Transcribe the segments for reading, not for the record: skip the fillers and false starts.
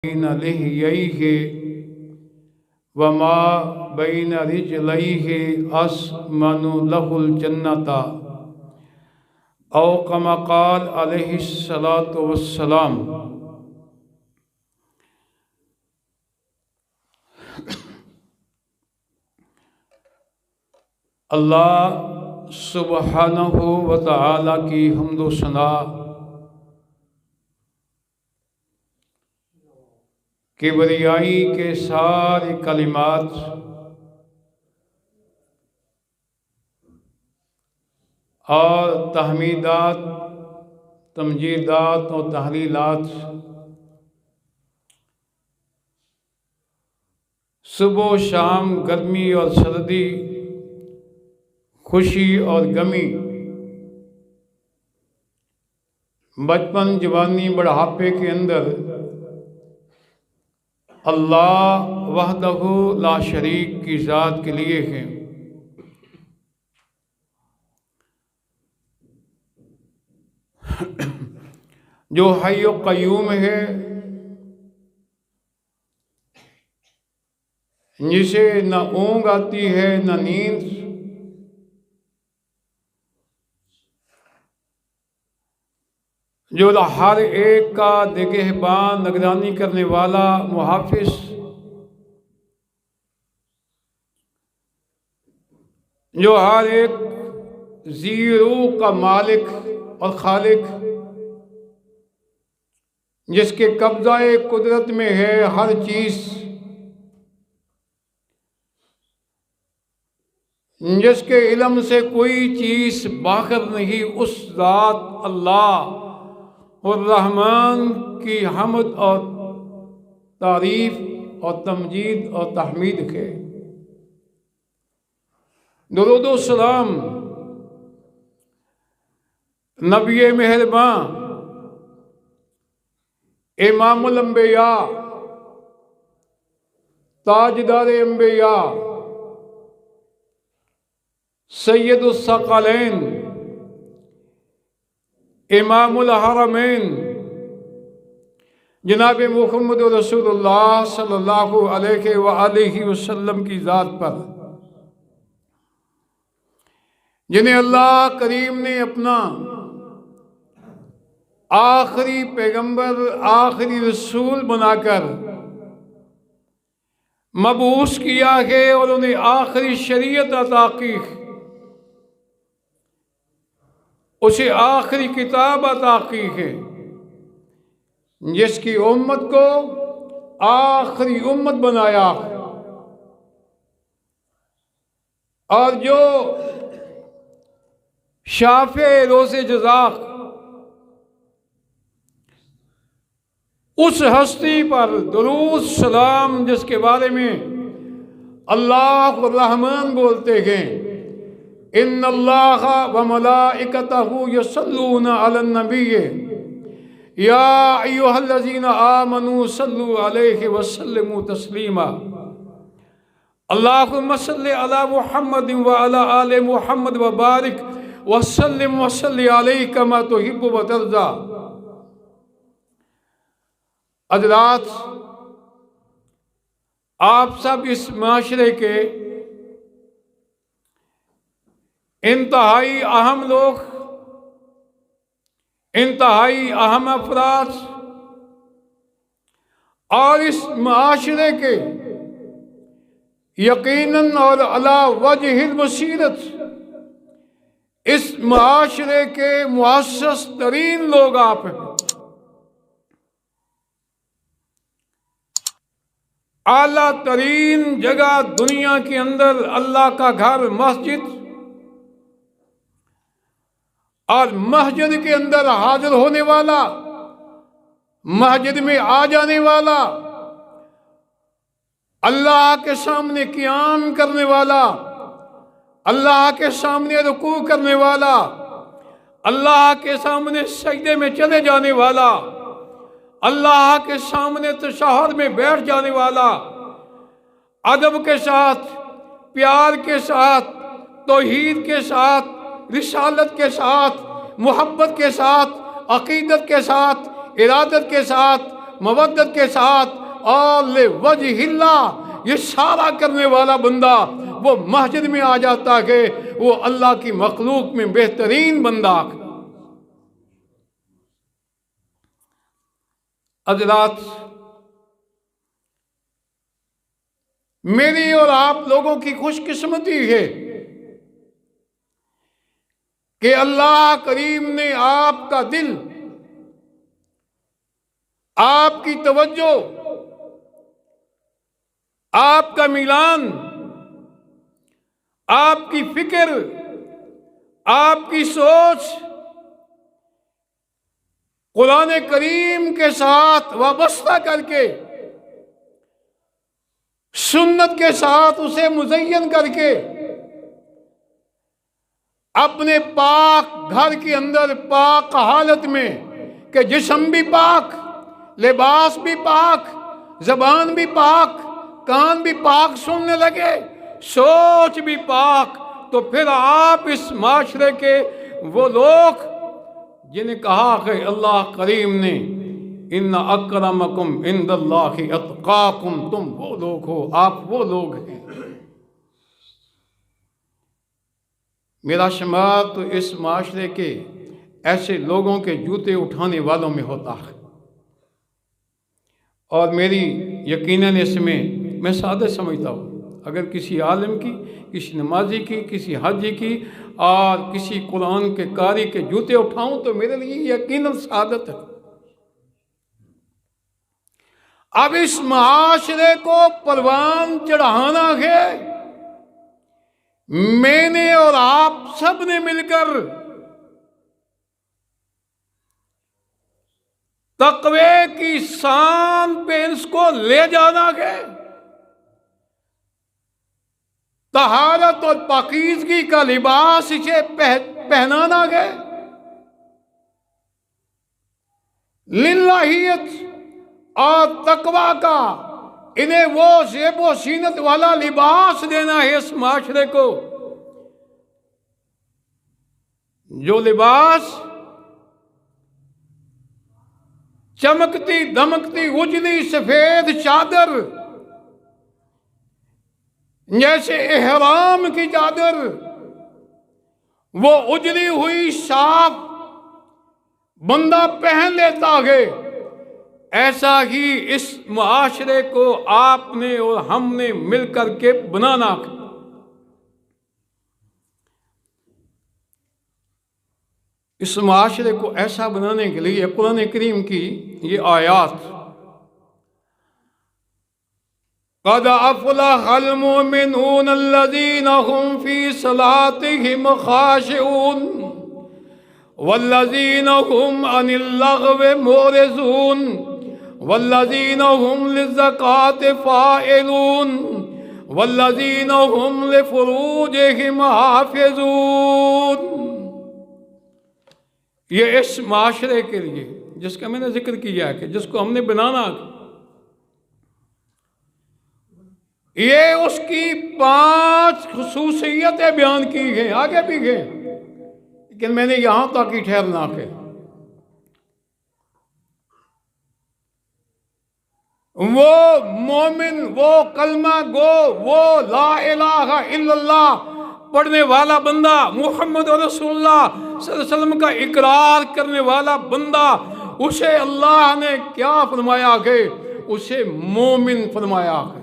بین لحییہ وما بین رجلیہ اسمن لہ الجنۃ او کما قال علیہ الصلاۃ والسلام۔ اللہ سبحانہ و تعالی کی حمد و ثنا، کبریائی کے سارے کلمات اور تحمیدات، تمجیدات اور تحلیلات صبح و شام، گرمی اور سردی، خوشی اور غمی، بچپن، جوانی، بڑھاپے کے اندر اللہ وحدہ لا شریک کی ذات کے لیے ہیں۔ جو حی و قیوم ہے، جسے نہ اونگ آتی ہے نہ نیند، جو ہر ایک کا نگہبان، نگرانی کرنے والا، محافظ، جو ہر ایک ذی روح کا مالک اور خالق، جس کے قبضہ قدرت میں ہے ہر چیز، جس کے علم سے کوئی چیز باخر نہیں، اس ذات اللہ الرحمن کی حمد اور تعریف اور تمجید اور تحمید کے درود و سلام نبی مہرباں، امام الانبیاء، تاجدار انبیاء، سید الثقلین، امام الحرمین، جناب محمد رسول اللہ صلی اللہ علیہ وآلہ وسلم کی ذات پر، جنہیں اللہ کریم نے اپنا آخری پیغمبر، آخری رسول بنا کر مبعوث کیا ہے اور انہیں آخری شریعت عطا کی، اسے آخری کتاب عطا کی ہے، جس کی امت کو آخری امت بنایا، اور جو شافع روز جزا اس ہستی پر درود سلام جس کے بارے میں اللہ الرحمن بولتے ہیں، ان اللہ و ملائکتہ یصلون علی النبی یا ایھا الذین آمنوا صلوا علیہ وسلموا تسلیما، اللہم صلی علی محمد وعلی آل محمد وبارک وسلم وصلی علیہ کما تحب وترضی۔ حضرات، آپ سب اس معاشرے کے انتہائی اہم لوگ، انتہائی اہم افراد، اور اس معاشرے کے یقیناً اور علی وجہ البصیرت اس معاشرے کے مؤسس ترین لوگ آپ ہیں۔ اعلیٰ ترین جگہ دنیا کے اندر اللہ کا گھر، مسجد، اور مسجد کے اندر حاضر ہونے والا، مسجد میں آ جانے والا، اللہ کے سامنے قیام کرنے والا، اللہ کے سامنے رکوع کرنے والا، اللہ کے سامنے سجدے میں چلے جانے والا، اللہ کے سامنے تشہد میں بیٹھ جانے والا، ادب کے ساتھ، پیار کے ساتھ، توحید کے ساتھ، رسالت کے ساتھ، محبت کے ساتھ، عقیدت کے ساتھ، ارادت کے ساتھ، مودت کے ساتھ اور لوجہ اللہ یہ سارا کرنے والا بندہ وہ مسجد میں آ جاتا کہ وہ اللہ کی مخلوق میں بہترین بندہ۔ حضرات، میری اور آپ لوگوں کی خوش قسمتی ہے کہ اللہ کریم نے آپ کا دل، آپ کی توجہ، آپ کا میلان، آپ کی فکر، آپ کی سوچ قرآن کریم کے ساتھ وابستہ کر کے، سنت کے ساتھ اسے مزین کر کے، اپنے پاک گھر کے اندر پاک حالت میں کہ جسم بھی پاک، لباس بھی پاک، زبان بھی پاک، کان بھی پاک سننے لگے، سوچ بھی پاک، تو پھر آپ اس معاشرے کے وہ لوگ جنہیں کہا کہ اللہ کریم نے ان اکرمکم عند اللہ اتقاکم، تم وہ لوگ ہو، آپ وہ لوگ ہیں۔ میرا شمار تو اس معاشرے کے ایسے لوگوں کے جوتے اٹھانے والوں میں ہوتا ہے، اور میری یقیناً اس میں سادہ سمجھتا ہوں، اگر کسی عالم کی، کسی نمازی کی، کسی حاجی کی اور کسی قرآن کے قاری کے جوتے اٹھاؤں تو میرے لیے یقیناً سعادت ہے۔ اب اس معاشرے کو پروان چڑھانا ہے، میں نے اور آپ سب نے مل کر تقوی کی شان پہ اس کو لے جانا ہے، طہارت اور پاکیزگی کا لباس اسے پہنانا ہے، للہیت اور تقوی کا انہیں وہ زیب و زینت والا لباس دینا ہے اس معاشرے کو، جو لباس چمکتی دمکتی اجلی سفید چادر، جیسے احرام کی چادر وہ اجلی ہوئی صاف بندہ پہن لیتا ہے، ایسا ہی اس معاشرے کو آپ نے اور ہم نے مل کر کے بنانا۔ اس معاشرے کو ایسا بنانے کے لیے قرآن کریم کی یہ آیات، قَدْ أَفْلَحَ الْمُؤْمِنُونَ الَّذِينَ هُمْ فِي صَلَاتِهِمْ خَاشِعُونَ وَالَّذِينَ هُمْ عَنِ اللَّغْوِ مُعْرِضُونَ وَالَّذِينَ هُمْ لِلزَّكَاةِ فَاعِلُونَ وَالَّذِينَ هُمْ لِفُرُوجِهِمْ حَافِظُونَ۔ یہ اس معاشرے کے لیے جس کا میں نے ذکر کیا ہے کہ جس کو ہم نے بنانا، یہ اس کی 5 خصوصیتیں بیان کی ہیں، آگے بھی ہیں، لیکن میں نے یہاں تک ہی ٹھہرنا ہے۔ وہ مومن، وہ کلمہ گو، وہ لا الہ الا اللہ پڑھنے والا بندہ، محمد رسول اللہ صلی اللہ علیہ وسلم کا اقرار کرنے والا بندہ، اسے اللہ نے کیا فرمایا کہ اسے مومن فرمایا ہے۔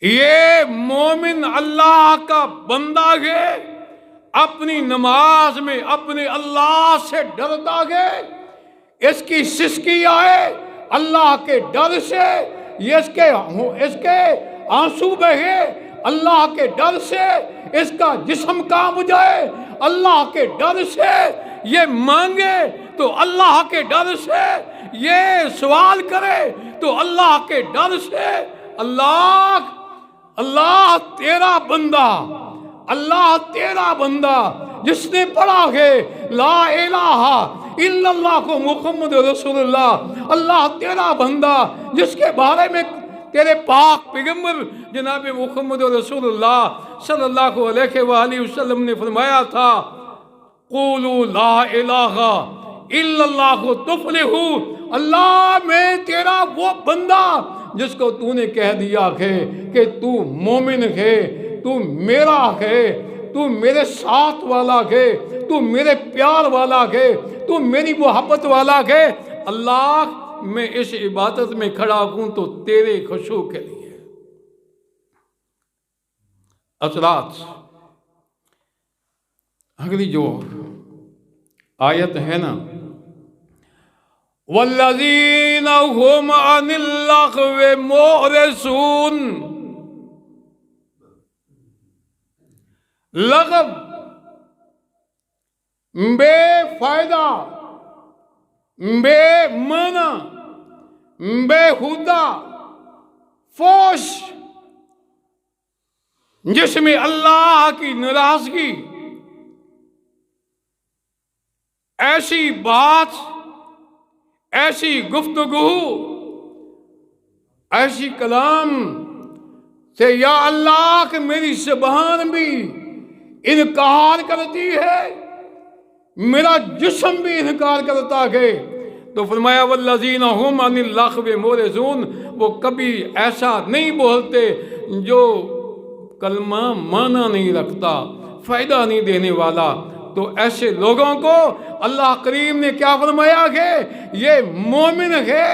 یہ مومن اللہ کا بندہ ہے، اپنی نماز میں اپنے اللہ سے ڈرتا ہے، اس کی سسکی آئے اللہ کے ڈر سے، یہ اس کے آنسو بہے اللہ کے ڈر سے، اس کا جسم کانپ جائے اللہ کے ڈر سے، یہ مانگے تو اللہ کے ڈر سے، یہ سوال کرے تو اللہ کے ڈر سے۔ اللہ تیرا بندہ، اللہ تیرا بندہ جس نے پڑھا ہے لا الہ الا اللہ کو محمد رسول اللہ، اللہ تیرا بندہ جس کے بارے میں تیرے پاک پیغمبر جناب محمد رسول اللہ صلی اللہ علیہ وآلہ وسلم نے فرمایا تھا قولوا لا الہ الا اللہ تفلحو، اللہ میں تیرا وہ بندہ جس کو تو نے کہہ دیا ہے کہ تو مومن ہے، تو میرا ہے، تو میرے ساتھ والا ہے، تو میرے پیار والا ہے، تو میری محبت والا ہے، اللہ میں اس عبادت میں کھڑا ہوں تو تیرے خشوع کے لیے۔ اثرات، اگلی جو آیت ہے نا، والذین هم عن اللغو معرضون، لغو بے فائدہ، بے معنی، بے ہودہ، فوش، جس میں اللہ کی ناراضگی، ایسی بات، ایسی گفتگو، ایسی کلام سے یا اللہ کہ میری زبان بھی انکار کرتی ہے، میرا جسم بھی انکار کرتا ہے۔ تو فرمایا والذین هم عن اللغو معرضون، وہ کبھی ایسا نہیں بولتے جو کلمہ معنی نہیں رکھتا، فائدہ نہیں دینے والا۔ تو ایسے لوگوں کو اللہ کریم نے کیا فرمایا ہے؟ یہ مومن ہے،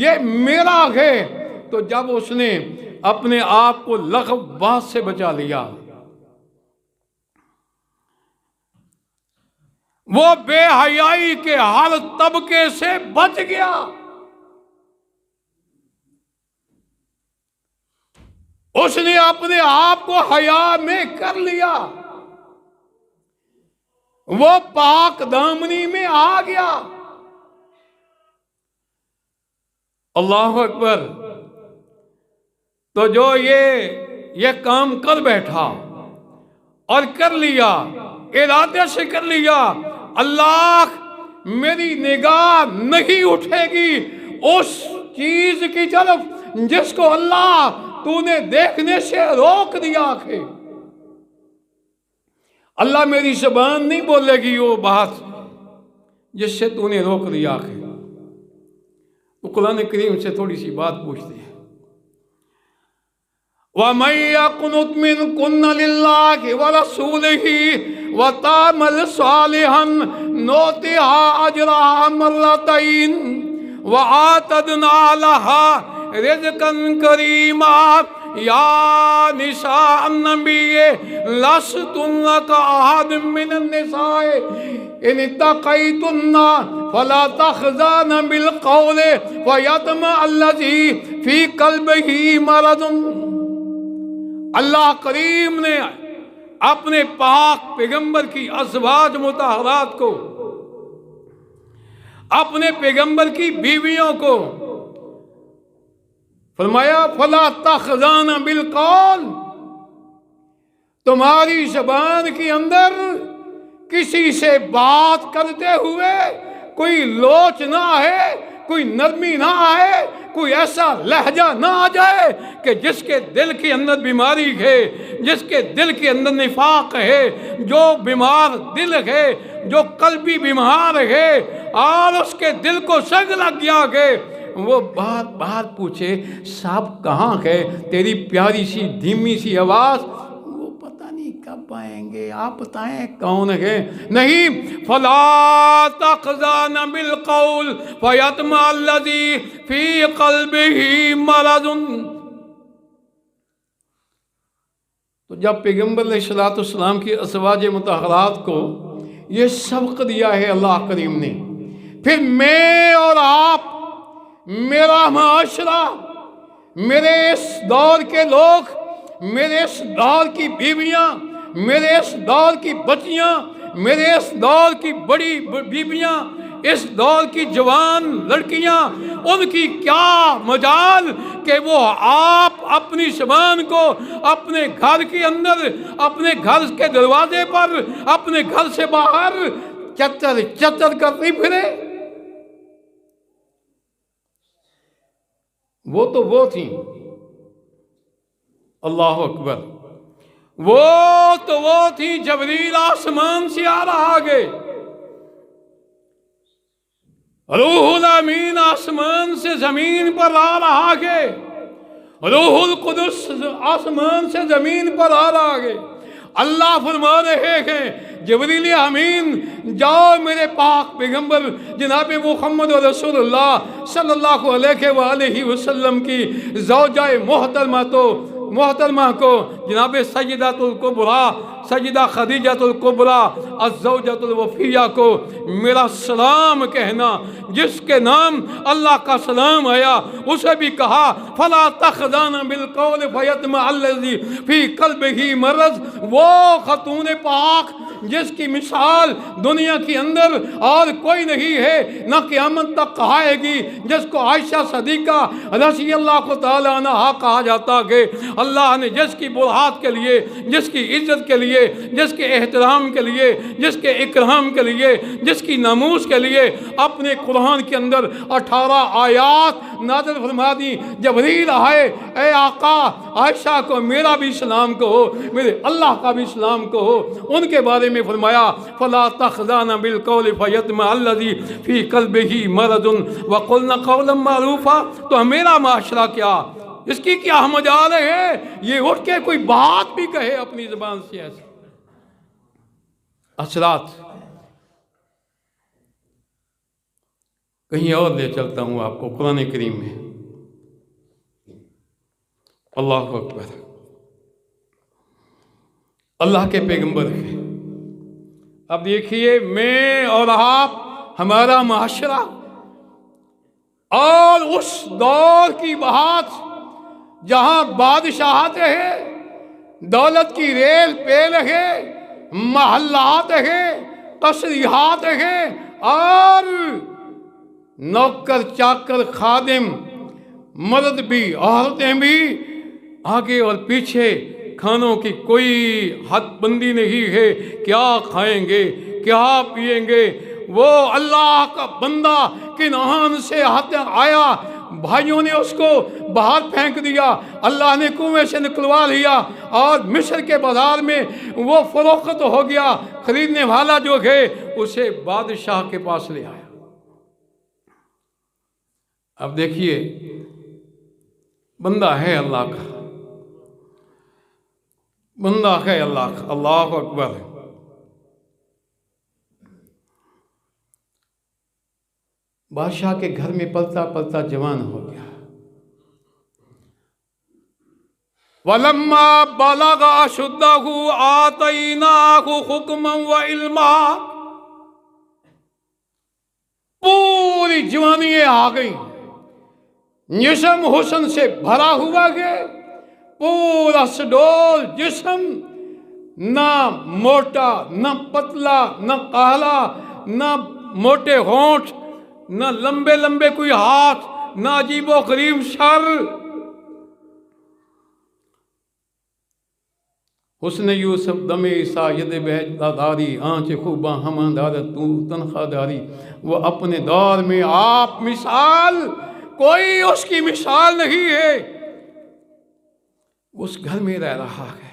یہ میرا ہے۔ تو جب اس نے اپنے آپ کو لغو بات سے بچا لیا، وہ بے حیائی کے ہر طبقے سے بچ گیا، اس نے اپنے آپ کو حیا میں کر لیا، وہ پاک دامنی میں آ گیا۔ اللہ اکبر۔ تو جو یہ کام کر بیٹھا اور کر لیا، ارادے سے کر لیا، اللہ میری نگاہ نہیں اٹھے گی اس چیز کی طرف جس کو اللہ تو نے دیکھنے سے روک دیا ہے، اللہ میری زبان نہیں بولے گی وہ بات جس سے تو نے روک دیا ہے۔ تو قرآن کریم سے تھوڑی سی بات پوچھتے ہیں، وَمَن يَقْنُتْ مِنْكُنَّ لِلَّهِ وَرَسُولِهِ وَتَعْمَلْ صَالِحًا نُؤْتِهَا أَجْرَهَا مَرَّتَيْنِ وَأَعْتَدْنَا لَهَا رِزْقًا كَرِيمًا۔ یا نساء النبی لستن کأحد من النساء ان اتقیتن فلا تخضعن بالقول فیطمع الذی فی قلبہ مرض۔ اللہ کریم نے اپنے پاک پیغمبر کی ازواج مطہرات کو، اپنے پیغمبر کی بیویوں کو فرمایا فلا تخضعن بالقول، تمہاری زبان کے اندر کسی سے بات کرتے ہوئے کوئی لوچ نہ آئے، کوئی نرمی نہ آئے، کوئی ایسا لہجہ نہ آ جائے کہ جس کے دل کے اندر بیماری ہے، جس کے دل کے اندر نفاق ہے، جو بیمار دل ہے، جو قلبی بیمار ہے اور اس کے دل کو سنگ لگ گیا ہے، وہ بات پوچھے صاحب کہاں ہے، تیری پیاری سی دھیمی سی آواز، وہ پتہ نہیں کب آئیں گے، آپ بتائیں کون ہے؟ نہیں، فلا تخضعن بالقول فیطمع الذی فی قلبہ مرض۔ تو جب پیغمبر علیہ السلام کی ازواج مطہرات کو یہ سبق دیا ہے اللہ کریم نے، پھر میں اور آپ، میرا معاشرہ، میرے اس دور کے لوگ، میرے اس دور کی بیویاں، میرے اس دور کی بچیاں، میرے اس دور کی بڑی بیویاں، اس دور کی جوان لڑکیاں، ان کی کیا مجال کہ وہ آپ اپنی زبان کو اپنے گھر کے اندر، اپنے گھر کے دروازے پر، اپنے گھر سے باہر چتر چتر کرتی پھرے۔ وہ تو وہ تھیں، اللہ اکبر، وہ تھی جبریل آسمان سے آ رہا آگے، روح الامین آسمان سے زمین پر آ رہا آگے، روح القدس آسمان سے زمین پر آ رہا آگے۔ اللہ فرما رہے ہیں جبریل امین جاؤ میرے پاک پیغمبر جناب محمد رسول اللہ صلی اللہ علیہ وآلہ وسلم کی زوجہ محترمہ کو جناب سیدۃ الکبریٰ سیدہ خدیجۃ الکبریٰ الزوجۃ الوفیہ کو میرا سلام کہنا۔ جس کے نام اللہ کا سلام آیا اسے بھی کہا فلا تخضعن بالقول فیطمع الذی فی قلبہ مرض۔ وہ خاتون پاک جس کی مثال دنیا کے اندر اور کوئی نہیں ہے، نہ قیامت تک آئے گی، جس کو عائشہ صدیقہ رضی اللہ تعالیٰ عنہا کہا جاتا کہ اللہ نے جس کی برات کے لیے، جس کی عزت کے لیے، جس کے احترام کے لیے، جس کے اکرام کے لیے، جس کی ناموس کے لیے اپنے قرآن کے اندر 18 آیات نازل فرما دی۔ جبریل آئے، اے آقا عائشہ کو میرا بھی سلام کہو، میرے اللہ کا بھی سلام کہو۔ ان کے بارے میں فرمایا فلا تخضعن بالقول فیطمع الذی فی قلبہ مرض وقلن قولا معروفا۔ تو میرا معاشرہ کیا، اس کی کیا مجال ہے، یہ اٹھ کے کوئی بات بھی کہے اپنی زبان سے ایسے۔ اثرات کہیں اور لے چلتا ہوں آپ کو قرآن کریم میں۔ اللہ اکبر، اللہ کے پیغمبر ہیں۔ اب دیکھیے میں اور آپ، ہمارا معاشرہ اور اس دور کی بات جہاں بادشاہت ہے، دولت کی ریل پیل ہے، محلات ہے، تشریحات ہے، اور نوکر چاکر خادم مرد بھی عورتیں بھی آگے اور پیچھے، کھانوں کی کوئی حد بندی نہیں ہے، کیا کھائیں گے کیا پئیں گے۔ وہ اللہ کا بندہ کنعان سے آیا، بھائیوں نے اس کو باہر پھینک دیا، اللہ نے کنویں سے نکلوا لیا، اور مصر کے بازار میں وہ فروخت ہو گیا۔ خریدنے والا جو ہے اسے بادشاہ کے پاس لے آیا۔ اب دیکھیے بندہ ہے اللہ کا، بندہ ہے اللہ کا، اللہ اکبر۔ بادشاہ کے گھر میں پلتا پلتا جوان ہو گیا۔ وَلَمَّا بَلَغَ أَشُدَّهُ آتَيْنَاهُ حُكْمًا وَعِلْمًا۔ پوری جوانی آ گئی، جسم حسن سے بھرا ہوا ہے، پورا سڈول جسم، نہ موٹا نہ پتلا نہ کالا، نہ موٹے ہونٹ نہ لمبے لمبے کوئی ہاتھ، نہ عجیب و غریب سر۔ حسن یوسف دم عیسیٰ ید بہجت داری، آنچ خوباں ہماں دارت تو تنخواہ داری۔ وہ اپنے دور میں آپ مثال، کوئی اس کی مثال نہیں ہے، اس گھر میں رہ رہا ہے،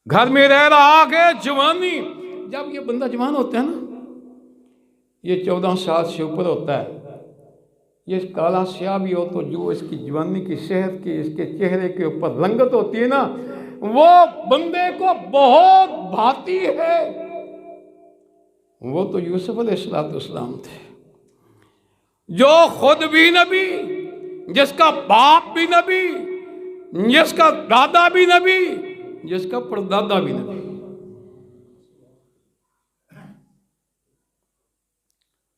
گھر میں رہ رہا ہے۔ جوانی، جب یہ بندہ جوان ہوتا ہے نا، یہ 14 سال سے اوپر ہوتا ہے، یہ کالا سیاہ بھی ہو تو جو اس کی جوانی کی صحت کی، اس کے چہرے کے اوپر رنگت ہوتی ہے نا، وہ بندے کو بہت بھاتی ہے۔ وہ تو یوسف علیہ السلام تھے، جو خود بھی نبی، جس کا باپ بھی نبی، جس کا دادا بھی نبی، جس کا پردادا بھی نبی۔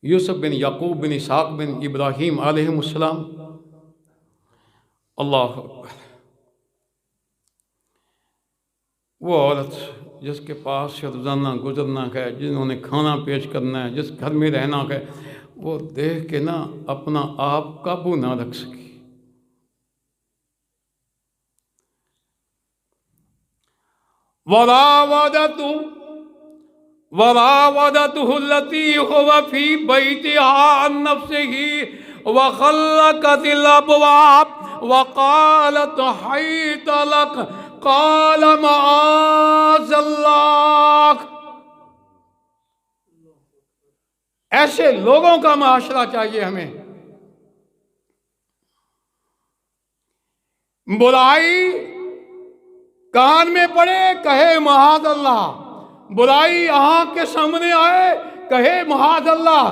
یوسف بن یعقوب بن اسحاق بن ابراہیم علیہ السلام۔ اللہ اکبر۔ وہ عورت جس کے پاس سے روزانہ گزرنا ہے، جنہوں نے کھانا پیش کرنا ہے، جس گھر میں رہنا ہے، وہ دیکھ کے نا اپنا آپ قابو نہ رکھ سکی۔ وراودته التي هو في بيتها عن نفسه وغلقت الابواب وقالت حیت لک قال معاذ اللہ. ایسے لوگوں کا معاشرہ چاہیے ہمیں. برائی کان میں پڑے کہے معاذ اللہ، برائی آنکھ کے سامنے آئے کہے معاذ اللہ،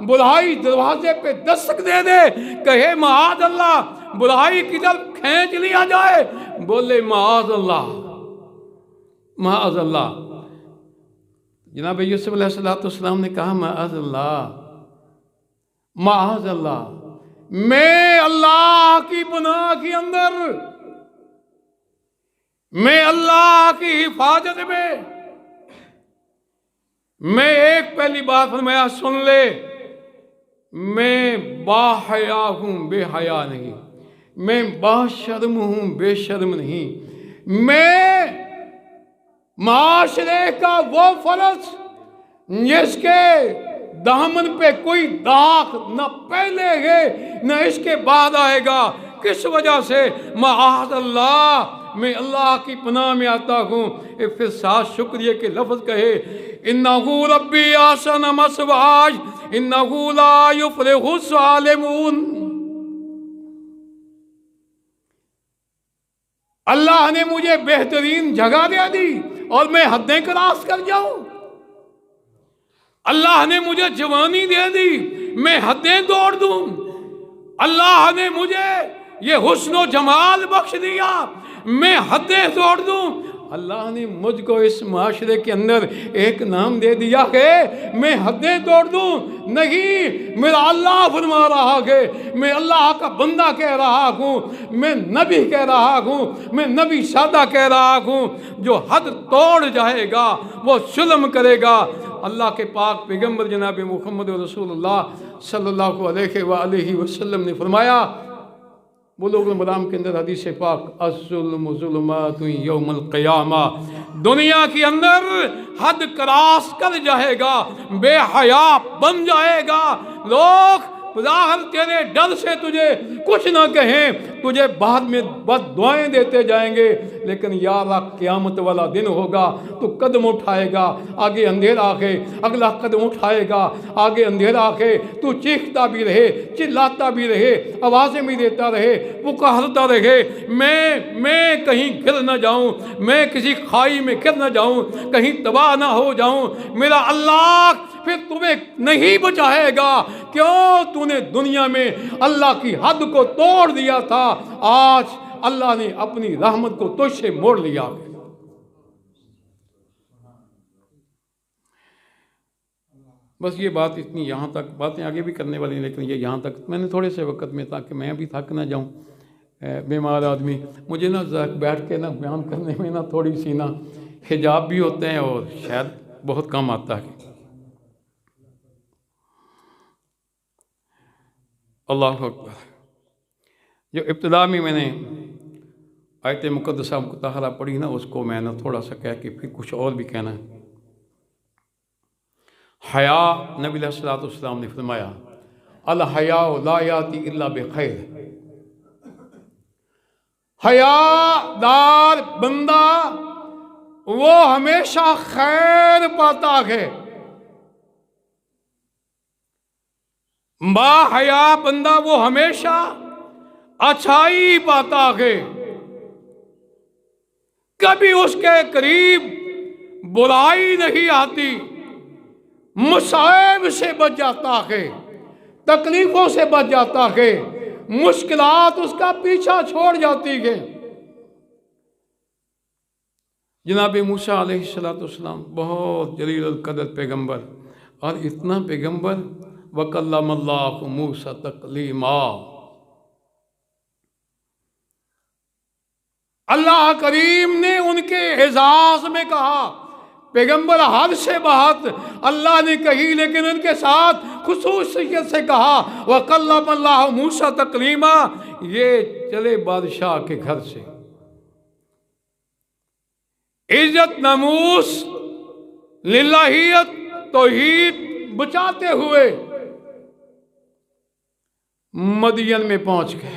برائی دروازے پہ دستک دے دے کہے معاذ اللہ، برائی کی طرف کھینچ لیا جائے بولے معاذ اللہ معاذ اللہ. جناب یوسف علیہ السلام نے کہا معاذ اللہ معاذ اللہ، میں اللہ کی پناہ کے اندر، میں اللہ کی حفاظت میں ایک پہلی بات فرمایا سن لے، میں با حیا ہوں بے حیا نہیں، میں با شرم ہوں بے شرم نہیں، میں معاشرے کا وہ فرض جس کے دامن پہ کوئی داغ نہ پہلے ہے نہ اس کے بعد آئے گا. کس وجہ سے؟ معاذ اللہ، میں اللہ کی پناہ میں آتا ہوں. پھر ساتھ شکریہ کے لفظ کہے انہو ربی احسن مثوایا انہو لا یفلح الظالمون. اللہ نے مجھے بہترین جگہ دے دی اور میں حدیں کراس کر جاؤں. اللہ نے مجھے جوانی دے دی میں حدیں توڑ دوں. اللہ نے مجھے یہ حسن و جمال بخش دیا میں حدیں توڑ دوں. اللہ نے مجھ کو اس معاشرے کے اندر ایک نام دے دیا کہ میں حدیں توڑ دوں. نہیں، میرا اللہ فرما رہا ہے میں اللہ کا بندہ کہہ رہا ہوں، میں نبی کہہ رہا ہوں، میں نبی سادہ کہہ رہا ہوں. جو حد توڑ جائے گا وہ ظلم کرے گا. اللہ کے پاک پیغمبر جناب محمد رسول اللہ صلی اللہ علیہ وآلہ وسلم نے فرمایا، بلوغ المرام کے اندر حدیث پاک الظلم ظلمات یوم القیامہ، دنیا کے اندر حد کراس کر جائے گا، بے حیا بن جائے گا. لوگ ظاہر تیرے ڈر سے تجھے کچھ نہ کہیں، تجھے بعد میں بد دعائیں دیتے جائیں گے، لیکن یا اللہ قیامت والا دن ہوگا تو قدم اٹھائے گا، آگے اندھیرا ہے، اگلا قدم اٹھائے گا، آگے اندھیرا ہے، تو چیختا بھی رہے، چلاتا بھی رہے، آوازیں بھی دیتا رہے، پکارتا رہے، میں کہیں گر نہ جاؤں، میں کسی کھائی میں گر نہ جاؤں، کہیں تباہ نہ ہو جاؤں. میرا اللہ پھر تمہیں نہیں بچائے گا. کیوں؟ تو نے دنیا میں اللہ کی حد کو توڑ دیا تھا، آج اللہ نے اپنی رحمت کو تجھ سے موڑ لیا. بس یہ بات اتنی، یہاں تک. باتیں آگے بھی کرنے والی، لیکن یہ یہاں تک میں نے تھوڑے سے وقت میں، تاکہ میں بھی تھک نہ جاؤں. بیمار آدمی مجھے نہ بیٹھ کے نہ بیان کرنے میں نہ تھوڑی سی نہ حجاب بھی ہوتے ہیں اور شاید بہت کم آتا ہے. اللہ اکبر. جو ابتدا میں نے آیت مقدسہ مطہرہ پڑھی نا، اس کو میں نے تھوڑا سا کہہ کے پھر کچھ اور بھی کہنا ہے. حیا، نبی علیہ السلام نے فرمایا الحیاء لا یاتی الا بخیر. حیا دار بندہ وہ ہمیشہ خیر پاتا ہے. با حیا بندہ وہ ہمیشہ اچھائی پاتا ہے. کبھی اس کے قریب برائی نہیں آتی، مصائب سے بچ جاتا ہے، تکلیفوں سے بچ جاتا ہے، مشکلات اس کا پیچھا چھوڑ جاتی ہے. جناب موسیٰ علیہ السلام بہت جلیل القدر پیغمبر، اور اتنا پیغمبر وَكَلَّمَ اللَّهُ مُوسَىٰ تَكْلِيمًا. اللہ کریم نے ان کے اعزاز میں کہا. پیغمبر حد سے بات اللہ نے کہی، لیکن ان کے ساتھ خصوصیت سے کہا وَكَلَّمَ اللَّهُ مُوسَىٰ تَكْلِيمًا. یہ چلے بادشاہ کے گھر سے عزت ناموس للہیت توحید بچاتے ہوئے مدین میں پہنچ گئے.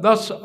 10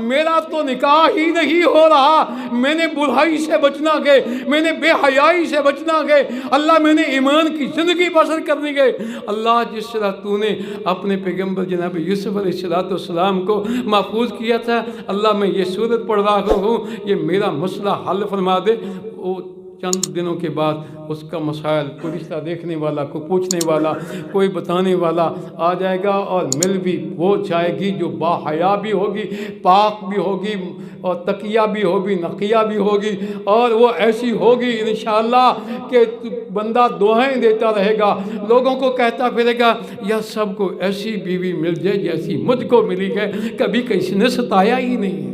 میرا تو نکاح ہی نہیں ہو رہا، میں نے برائی سے بچنا گئے، میں نے بے حیائی سے بچنا گئے، اللہ میں نے ایمان کی زندگی بسر کرنی گئے۔ اللہ جس طرح تو نے اپنے پیغمبر جناب یوسف علیہ السلام کو محفوظ کیا تھا، اللہ میں یہ صورت پڑھ رہا ہوں، یہ میرا مسئلہ حل فرما دے۔ وہ چند دنوں کے بعد اس کا مسائل کوئی رشتہ دیکھنے والا، کوئی پوچھنے والا، کوئی بتانے والا آ جائے گا، اور مل بھی وہ جائے گی جو با حیا بھی ہوگی، پاک بھی ہوگی، اور تقیہ بھی ہوگی، نقیہ بھی ہوگی، اور وہ ایسی ہوگی انشاءاللہ کہ بندہ دعائیں دیتا رہے گا، لوگوں کو کہتا پھرے گا یا سب کو ایسی بیوی مل جائے جیسی مجھ کو ملی ہے، کبھی کسی نے ستایا ہی نہیں ہے۔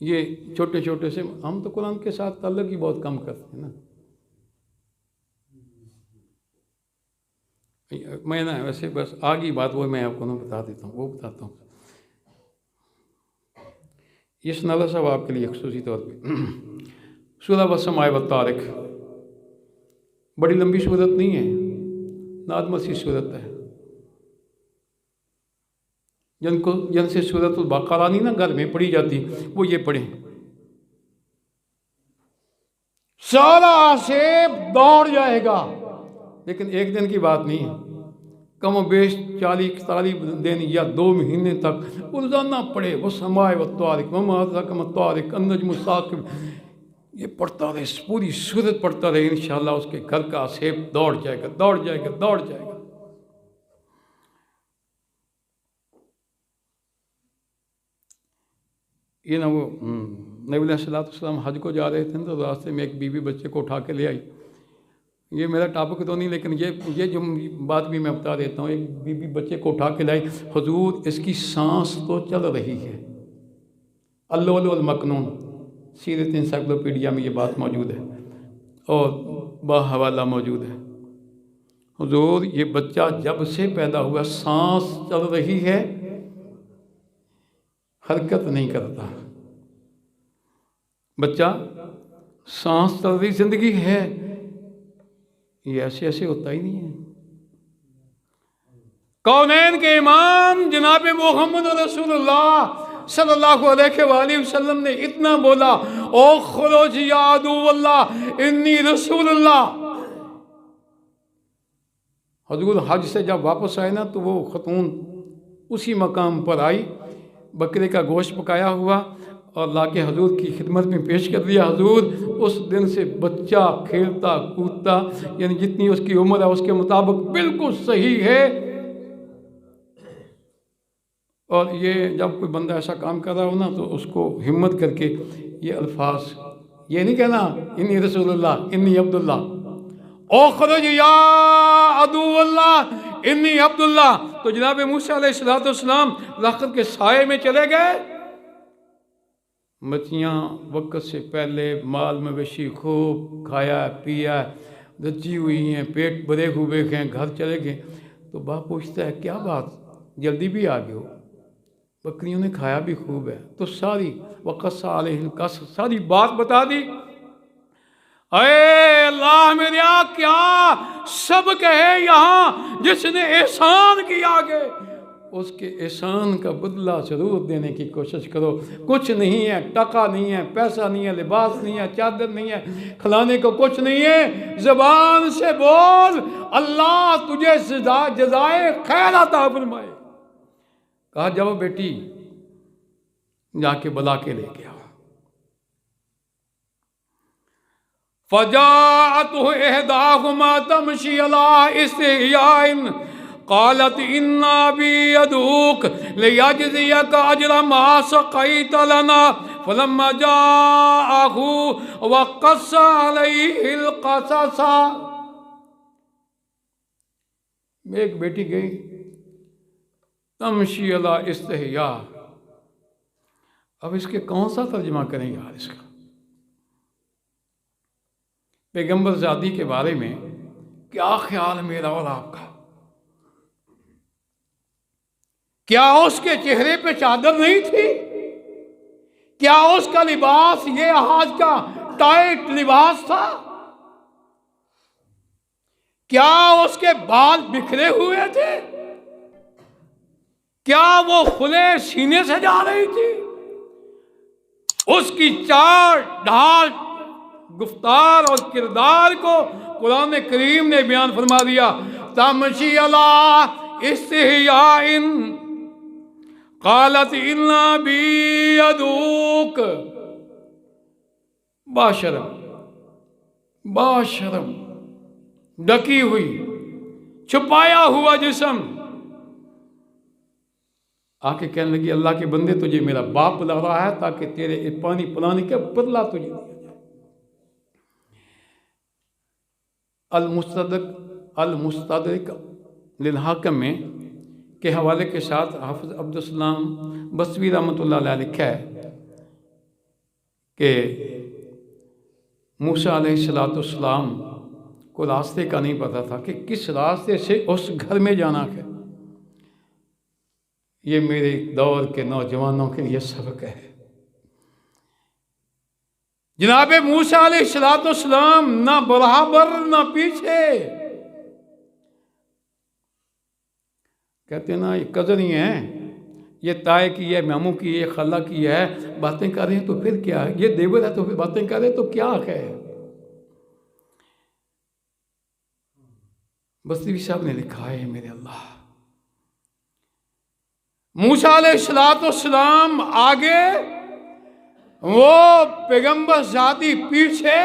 یہ چھوٹے چھوٹے سے ہم تو قرآن کے ساتھ تعلق ہی بہت کم کرتے ہیں نا۔ میں نا ویسے بس آگی بات وہ میں آپ کو بتا دیتا ہوں، وہ بتاتا ہوں۔ یہ سنالا صاحب آپ کے لیے خصوصی طور پہ سورہ والسماء والطارق، بڑی لمبی صورت نہیں ہے، نازل سی صورت ہے، جن سے سورۃ البقرہ نہیں نا گھر میں پڑھی جاتی، وہ یہ پڑھیں۔ سارا سیب دوڑ جائے گا، لیکن ایک دن کی بات نہیں ہے، کم و بیش 40-41 دن یا 2 مہینے تک روزانہ پڑھے۔ والسماء والطارق وما ادراک ما الطارق النجم الثاقب، یہ پڑھتا رہے، پوری سورت پڑھتا رہے، انشاءاللہ اس کے گھر کا سیب دوڑ جائے گا، دوڑ جائے گا، دوڑ جائے گا۔ یہ نا وہ نبی علیہ السلام حج کو جا رہے تھے تو راستے میں ایک بیوی بچے کو اٹھا کے لے آئی۔ یہ میرا ٹاپک تو نہیں، لیکن یہ جو بات بھی میں بتا دیتا ہوں، ایک بیوی بچے کو اٹھا کے لائی، حضور اس کی سانس تو چل رہی ہے۔ اللؤلؤ المکنون سیرت انسائکلوپیڈیا میں یہ بات موجود ہے اور باحوالہ موجود ہے۔ حضور یہ بچہ جب سے پیدا ہوا سانس چل رہی ہے، حرکت نہیں کرتا، بچہ سانس چل رہی زندگی ہے، یہ ایسے ہوتا ہی نہیں ہے۔ کونین کے امام جناب محمد رسول اللہ صلی اللہ علیہ وآلہ وسلم نے اتنا بولا، اخرج یا عدو اللہ انی رسول اللہ۔ حضور حج سے جب واپس آئے نا تو وہ خاتون اسی مقام پر آئی، بکرے کا گوشت پکایا ہوا اور لا کے حضور کی خدمت میں پیش کر دیا۔ حضور اس دن سے بچہ کھیلتا کودتا، یعنی جتنی اس کی عمر ہے اس کے مطابق بالکل صحیح ہے۔ اور یہ جب کوئی بندہ ایسا کام کر رہا ہو نا تو اس کو ہمت کر کے یہ الفاظ، یہ نہیں کہنا انی رسول اللہ انی عبداللہ، اخرج یا عدو اللہ انی عبداللہ۔ تو جناب موسیٰ علیہ السلام لخت کے سائے میں چلے گئے، مچھیاں وقت سے پہلے مال مویشی خوب کھایا پیا، رجی ہوئی ہیں، پیٹ بھرے ہوئے ہیں، گھر چلے گئے۔ تو باپ پوچھتا ہے کیا بات جلدی بھی آ گئے ہو؟ بکریوں نے کھایا بھی خوب ہے، تو ساری وقص علیہ القصص ساری بات بتا دی۔ اے اللہ میرے کیا سبق ہے یہاں، جس نے احسان کیا آگے اس کے احسان کا بدلہ ضرور دینے کی کوشش کرو۔ کچھ نہیں ہے، ٹکا نہیں ہے، پیسہ نہیں ہے، لباس نہیں ہے، چادر نہیں ہے، کھلانے کو کچھ نہیں ہے، زبان سے بول اللہ تجھے جزائے خیر عطا فرمائے۔ کہا جاؤ بیٹی جا کے بلا کے لے کے آؤ۔ فَجَاءَتْهُ إِحْدَاهُمَا تَمْشِي عَلَىٰ اسْتِحْيَاءٍ قَالَتْ إِنَّ أَبِي يَدْعُوكَ لِيَجْزِيَكَ أَجْرَ مَا سَقَيْتَ لَنَا فَلَمَّا جَاءَهُ وَقَصَّ عَلَيْهِ الْقَصَصَ۔ ایک بیٹی گئی، تمشی علی استحیاء، اب اس کے کون سا ترجمہ کریں یار اس کا؟ پیغمبر زادی کے بارے میں کیا خیال میرا اور آپ کا؟ کیا اس کے چہرے پہ چادر نہیں تھی؟ کیا اس کا لباس یہ آج کا ٹائٹ لباس تھا؟ کیا اس کے بال بکھرے ہوئے تھے؟ کیا وہ کھلے سینے سے جا رہی تھی؟ اس کی چار ڈھال گفتار اور کردار کو قرآن کریم نے بیان فرما دیا. تمشی علی استحیاء قالت انا بی ادوک. باشرم ڈکی ہوئی چھپایا ہوا جسم آ کے کہنے لگی اللہ کے بندے تجھے میرا باپ بلا رہا ہے تاکہ تیرے پانی پلانے کا بدلہ تجھے دیا جائے. المستدرک للحاکم میں کے حوالے کے ساتھ حافظ عبدالسلام بصری رحمۃ اللہ علیہ لکھا ہے کہ موسیٰ علیہ السلام کو راستے کا نہیں پتا تھا کہ کس راستے سے اس گھر میں جانا ہے. یہ میرے دور کے نوجوانوں کے لیے سبق ہے. جناب موسیٰ علیہ السلام نہ برابر نہ پیچھے. کہتے ہیں نا یہ کزن ہی ہیں، یہ تائے کی ہے، ماموں کی ہے، خالہ کی ہے، باتیں کر رہے ہیں تو پھر کیا ہے؟ یہ دیور ہے تو پھر باتیں کر رہے ہیں تو کیا ہے؟ بصری صاحب نے لکھا ہے میرے اللہ، موسیٰ علیہ السلام آگے، وہ پیغمبر ذاتی پیچھے،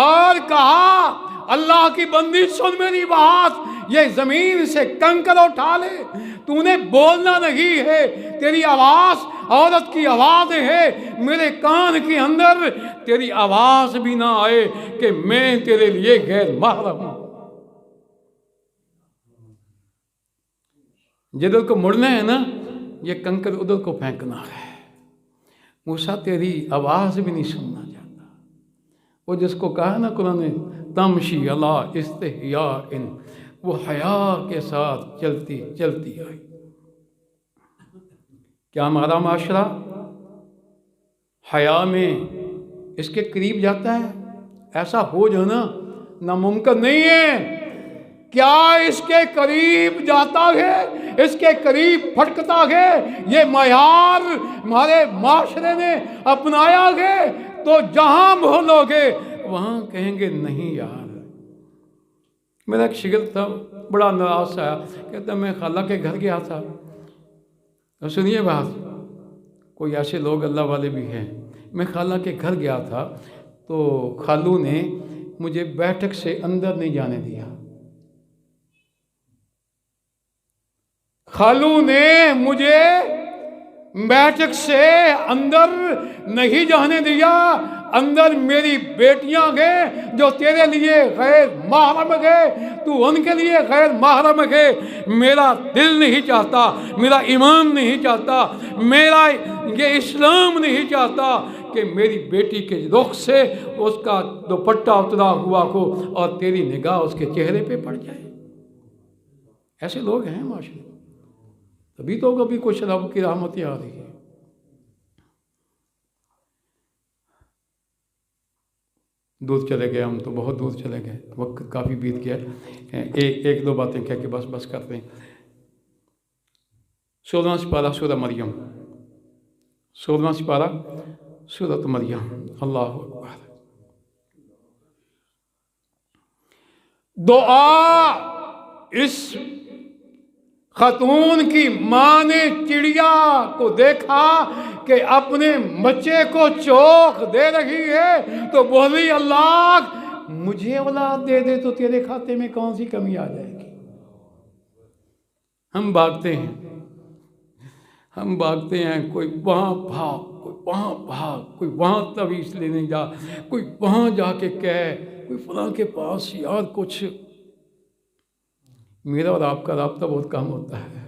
اور کہا اللہ کی بندی سن میری بات، یہ زمین سے کنکر اٹھا لے، تو نے بولنا نہیں ہے، تیری آواز عورت کی آواز ہے، میرے کان کے اندر تیری آواز بھی نہ آئے کہ میں تیرے لیے غیر محرم ہوں. جدھر کو مڑنا ہے نا، یہ کنکر ادھر کو پھینکنا ہے. موسیٰ تیری آواز بھی نہیں سننا چاہتا. وہ جس کو کہا نا قرآن نے تمشی علی استحیاء، وہ حیا کے ساتھ چلتی چلتی آئی. کیا ہمارا معاشرہ حیا میں اس کے قریب جاتا ہے؟ ایسا ہو جانا ناممکن نہیں ہے. کیا اس کے قریب جاتا ہے؟ اس کے قریب پھٹکتا ہے؟ یہ معیار ہمارے معاشرے نے اپنایا ہے تو جہاں بھولو گے وہاں کہیں گے نہیں یار. میرا ایک شاگرد تھا، بڑا ناراض آیا، کہتا میں خالہ کے گھر گیا تھا. سنیے بات، کوئی ایسے لوگ اللہ والے بھی ہیں. میں خالہ کے گھر گیا تھا تو خالو نے مجھے بیٹھک سے اندر نہیں جانے دیا. خالو نے مجھے بیٹھک سے اندر نہیں جانے دیا. اندر میری بیٹیاں گئے جو تیرے لیے غیر محرم گئے، تو ان کے لیے غیر محرم گئے. میرا دل نہیں چاہتا، میرا ایمان نہیں چاہتا، میرا یہ اسلام نہیں چاہتا کہ میری بیٹی کے رخ سے اس کا دوپٹہ اترا ہوا ہو اور تیری نگاہ اس کے چہرے پہ پڑ جائے. ایسے لوگ ہیں معاشرے میں. تبھی تو کبھی کچھ رب کی رحمتیں آ رہی ہے. دور چلے گئے ہم تو، بہت دور چلے گئے، وقت کافی بیت گیا. ایک دو باتیں کہہ کے بس کرتے ہیں. 16واں سپارہ سورہ مریم، 16واں سپارہ سورۃ مریم. اللہ اکبر. دعا اس خاتون کی ماں نے چڑیا کو دیکھا کہ اپنے بچے کو چوک دے رہی ہے تو بولی اللہ مجھے اولاد دے دے تو تیرے کھاتے میں کون سی کمی آ جائے گی. ہم بھاگتے ہیں، کوئی وہاں بھاگ، کوئی وہاں بھاگ، کوئی وہاں تویز لینے جا، کوئی وہاں جا کے کہے، کوئی فلاں کے پاس یار کچھ. میرا اور آپ کا رابطہ بہت کم ہوتا ہے.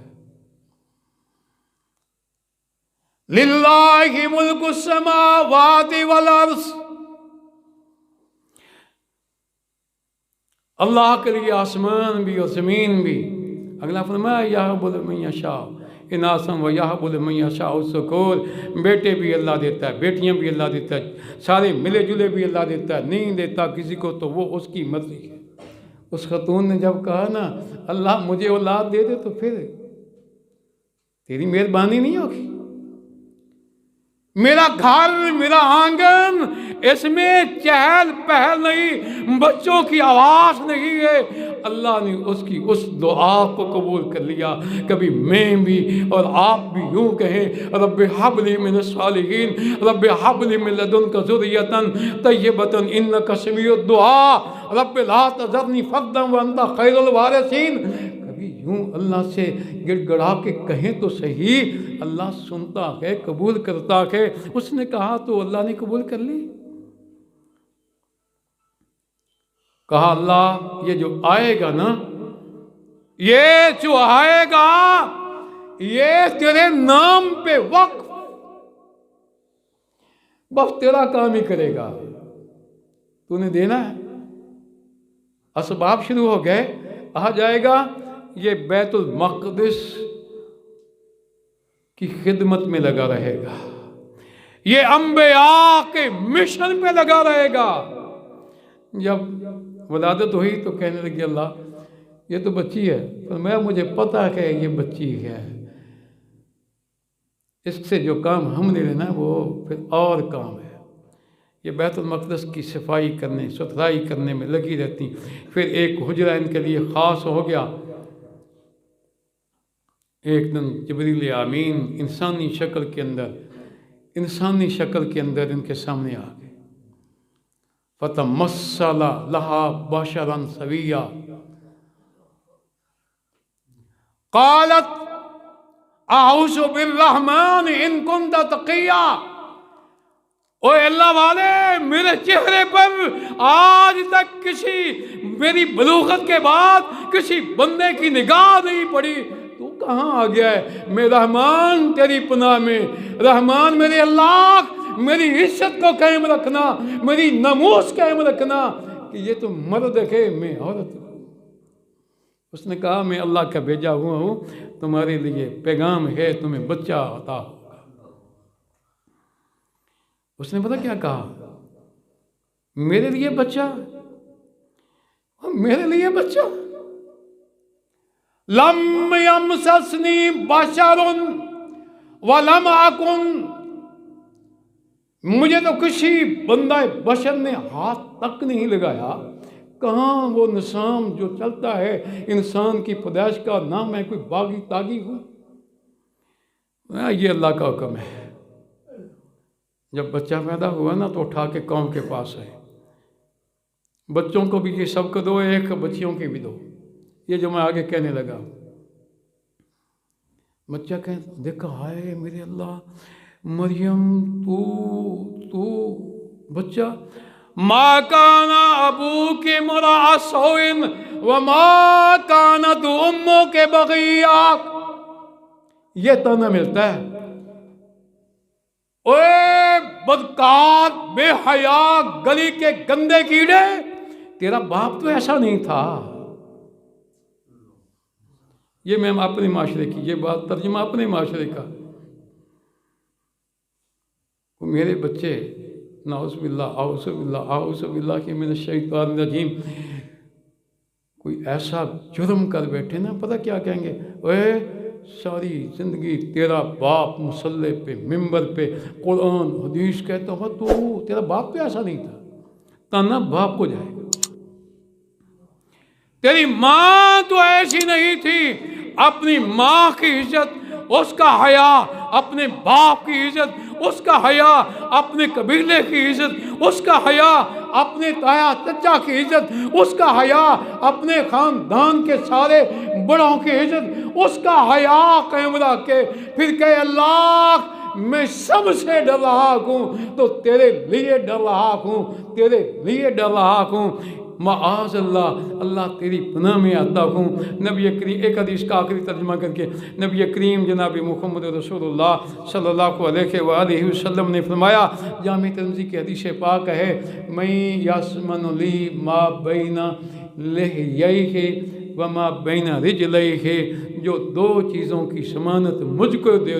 للہ ملک السماوات والارض، اللہ کے لیے آسمان بھی اور زمین بھی. اگلا فرمایا یہب لمن یشاء اناثا ویہب لمن یشاء الذکور. بیٹے بھی اللہ دیتا ہے، بیٹیاں بھی اللہ دیتا ہے، سارے ملے جلے بھی اللہ دیتا ہے. نہیں دیتا کسی کو تو وہ اس کی مرضی ہے. اس خاتون نے جب کہا نا اللہ مجھے اولاد دے دے تو پھر تیری مہربانی نہیں ہوگی. میرا گھر، میرا آنگن، اس میں چہل پہل نہیں، بچوں کی آواز نہیں ہے. اللہ نے اس دعا کو قبول کر لیا. کبھی میں بھی اور آپ بھی یوں کہیں، رب ہب لی من الصالحین، رب ہب لی من لدنک ذریۃ طیبۃ انک سمیع الدعاء، رب لا تذرنی فردا وانت خیر الوارثین. یوں اللہ سے گڑ گڑا کے کہیں تو صحیح، اللہ سنتا ہے، قبول کرتا ہے. اس نے کہا تو اللہ نے قبول کر لی. کہا اللہ یہ جو آئے گا نا، یہ جو آئے گا یہ تیرے نام پہ وقف، بس تیرا کام ہی کرے گا، تو نے دینا ہے. اسباب شروع ہو گئے. آ جائے گا، یہ بیت المقدس کی خدمت میں لگا رہے گا، یہ انبیاء کے مشن پہ لگا رہے گا. جب ولادت ہوئی تو کہنے لگی اللہ یہ تو بچی ہے، پر مجھے پتا ہے یہ بچی ہے، اس سے جو کام ہم نے لینا وہ پھر اور کام ہے. یہ بیت المقدس کی صفائی کرنے، ستھرائی کرنے میں لگی رہتی. پھر ایک حجرہ ان کے لیے خاص ہو گیا. ایک دن جبریل امین انسانی شکل کے اندر ان کے سامنے آ گئے. فتمثل لها بشرا سویا قالت اعوذ بالرحمن ان كنت تقیا. اوہ اللہ والے، میرے چہرے پر آج تک میری بلوغت کے بعد کسی بندے کی نگاہ نہیں پڑی. تو کہاں آ گیا ہے؟ میں رحمان تیری پناہ میں. رحمان میرے اللہ، میری عزت کو قائم رکھنا، میری ناموس قائم رکھنا کہ یہ تو مرد ہے، میں عورت ہوں. اس نے کہا میں اللہ کا بھیجا ہوا ہوں، تمہارے لیے پیغام ہے، تمہیں بچہ عطا ہوگا. اس نے پتہ کیا کہا؟ میرے لیے بچہ، میرے لیے بچہ. لم یمسسنی بشر ولم اکن، مجھے تو کسی بندہ بشر نے ہاتھ تک نہیں لگایا. کہاں وہ نظام جو چلتا ہے انسان کی پیدائش کا، نہ میں کوئی باغی تاغی ہوں. یہ اللہ کا حکم ہے. جب بچہ پیدا ہوا نا تو اٹھا کے قوم کے پاس آئے. بچوں کو بھی یہ سبق دو، ایک بچیوں کی بھی دو. یہ جو میں آگے کہنے لگا، بچہ کہنے دیکھا، ہائے میرے اللہ، مریم تو بچہ، ما کان ابوک امرأ سوء وما کانت امک بغیہ. یہ تانا ملتا ہے. اوے بدکار، بے حیا، گلی کے گندے کیڑے، تیرا باپ تو ایسا نہیں تھا. یہ میں اپنے معاشرے کی، یہ بات ترجمہ اپنے معاشرے کا. میرے بچے، نعوذ باللہ، اعوذ باللہ من الشیطان الرجیم، کوئی ایسا جرم کر بیٹھے نا، پتہ کیا کہیں گے؟ اے ساری زندگی تیرا باپ مصلی پہ، ممبر پہ قرآن حدیث کہتا ہوا، تو تیرا باپ تو ایسا نہیں تھا. تانا باپ کو جائے گا. تیری ماں تو ایسی نہیں تھی. اپنی ماں کی عزت، اس کا حیا، اپنے باپ کی عزت، اس کا حیا، اپنے قبیلے کی عزت، اس کا حیا، اپنے تایا چچا کی عزت، اس کا حیا، اپنے خاندان کے سارے بڑوں کی عزت، اس کا حیا قائم رکھ کے پھر کہ اللہ میں سب سے ڈر رہا ہوں تو تیرے لیے ڈر رہا ہوں، تیرے لیے ڈر رہا ہوں. معاذ اللہ، اللہ تیری پناہ میں آتا ہوں. نبی کریم، ایک حدیث کا آخری ترجمہ کر کے، نبی کریم جناب محمد رسول اللہ صلی اللہ علیہ وآلہ وسلم نے فرمایا، جامع ترمذی کی حدیث پاک ہے، میں یسمن لی ما بین لحییہ وما بین رجلیہ، جو دو چیزوں کی ضمانت مجھ کو دے